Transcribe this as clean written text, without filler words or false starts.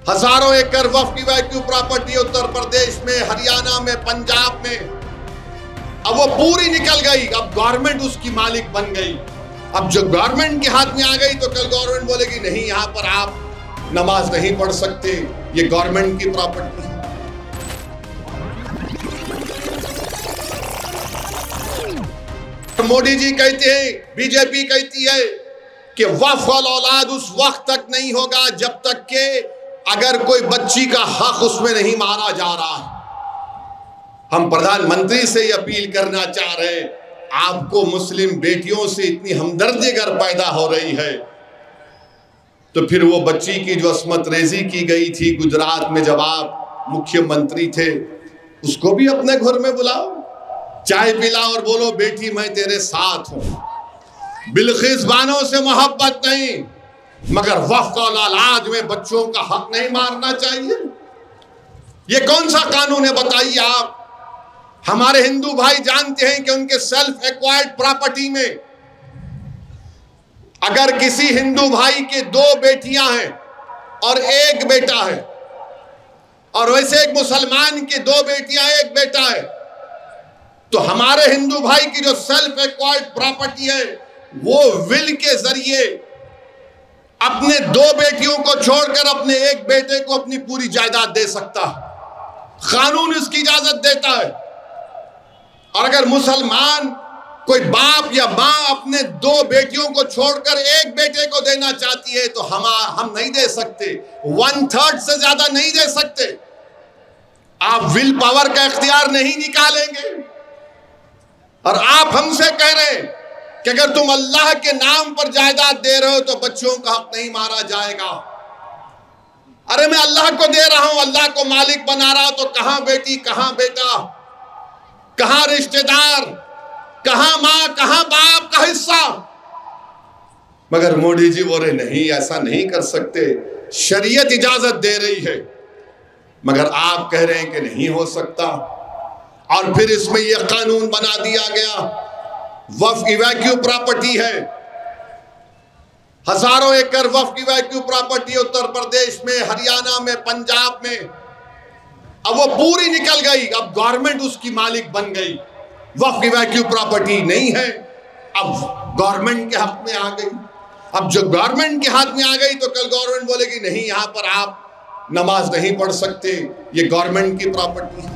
हजारों एकड़ वक्फ की वैक्यू प्रॉपर्टी उत्तर प्रदेश में, हरियाणा में, पंजाब में, अब वो पूरी निकल गई। अब गवर्नमेंट उसकी मालिक बन गई। अब जो गवर्नमेंट के हाथ में आ गई तो कल गवर्नमेंट बोलेगी नहीं, यहां पर आप नमाज नहीं पढ़ सकते, ये गवर्नमेंट की प्रॉपर्टी है। मोदी जी कहते हैं, बीजेपी कहती है कि वक्फ वाल औलाद उस वक्त तक नहीं होगा जब तक के अगर कोई बच्ची का हक उसमें नहीं मारा जा रहा है। हम प्रधानमंत्री से यह अपील करना चाह रहे हैं, आपको मुस्लिम बेटियों से इतनी हमदर्दी अगर पैदा हो रही है तो फिर वो बच्ची की जो अस्मत रेजी की गई थी गुजरात में जब आप मुख्यमंत्री थे, उसको भी अपने घर में बुलाओ, चाय पिलाओ और बोलो बेटी मैं तेरे साथ हूं। बिल्किस बानो से मोहब्बत नहीं, मगर वक्फ औलाद में बच्चों का हक नहीं मारना चाहिए। ये कौन सा कानून है बताइए आप। हमारे हिंदू भाई जानते हैं कि उनके सेल्फ एक्वायर्ड प्रॉपर्टी में अगर किसी हिंदू भाई के 2 बेटियां हैं और 1 बेटा है, और वैसे एक मुसलमान की 2 बेटियां 1 बेटा है, तो हमारे हिंदू भाई की जो सेल्फ एक्वायर्ड प्रॉपर्टी है वो विल के जरिए अपने 2 बेटियों को छोड़कर अपने 1 बेटे को अपनी पूरी जायदाद दे सकता है। कानून इसकी इजाजत देता है। और अगर मुसलमान कोई बाप या मां अपने 2 बेटियों को छोड़कर 1 बेटे को देना चाहती है तो हम नहीं दे सकते, 1/3 से ज्यादा नहीं दे सकते। आप विल पावर का इख्तियार नहीं निकालेंगे। और आप हमसे कह रहे हैं कि अगर तुम अल्लाह के नाम पर जायदाद दे रहे हो तो बच्चों का हक नहीं मारा जाएगा। अरे मैं अल्लाह को दे रहा हूं, अल्लाह को मालिक बना रहा हूं, तो कहां बेटी, कहां बेटा, कहां रिश्तेदार, कहां मां, कहां बाप का हिस्सा। मगर मोदी जी बोले नहीं, ऐसा नहीं कर सकते, शरीयत इजाजत दे रही है, मगर आप कह रहे हैं कि नहीं हो सकता। और फिर इसमें यह कानून बना दिया गया, वक्फ की वैक्यू प्रॉपर्टी है, हजारों एकड़ वक्फ की वैक्यू प्रॉपर्टी उत्तर प्रदेश में, हरियाणा में, पंजाब में, अब वो पूरी निकल गई। अब गवर्नमेंट उसकी मालिक बन गई। वक्फ की वैक्यू प्रॉपर्टी नहीं है, अब गवर्नमेंट के हाथ में आ गई। अब जो गवर्नमेंट के हाथ में आ गई तो कल गवर्नमेंट बोलेगी नहीं, यहां पर आप नमाज नहीं पढ़ सकते, ये गवर्नमेंट की प्रॉपर्टी है।